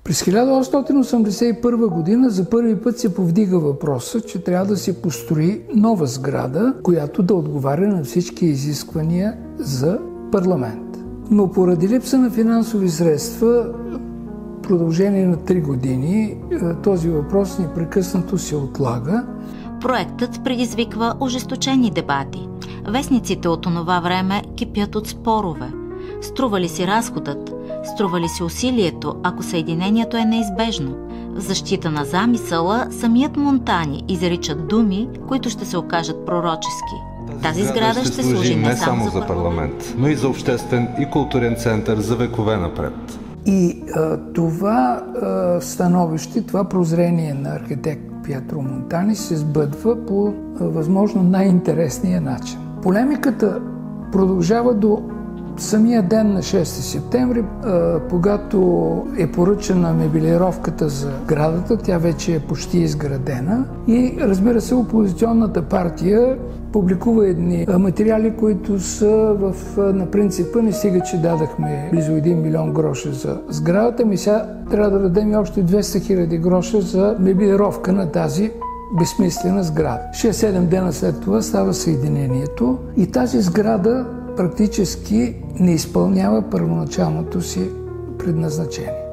През 1881 година за първи път се повдига въпроса, че трябва да се построи нова сграда, която да отговаря на всички изисквания за парламент. Но поради липса на финансови средства, в продължение на 3 години, този въпрос непрекъснато се отлага. Проектът предизвиква ожесточени дебати. Вестниците от онова време кипят от спорове. Струва ли си разходът? Струва ли си усилието, ако съединението е неизбежно? В защита на замисъла, самият Монтани изрича думи, които ще се окажат пророчески. Тази сграда ще служи не само за парламент, но и за обществен и културен център за векове напред. И това становище, това прозрение на архитект Пиетро Монтани се сбъдва по възможно най-интересния начин. Полемиката продължава до самия ден на 6 септември, когато е поръчана мебелировката за сградата, тя вече е почти изградена и, разбира се, опозиционната партия публикува едни материали, които са на принципа не стига, че дадахме близо 1 милион гроша за сградата, ми сега трябва да дадем и още 200 хиляди гроша за мебелировка на тази безсмислена сграда. 6-7 дена след това става съединението и тази сграда практически не изпълнява първоначалното си предназначение.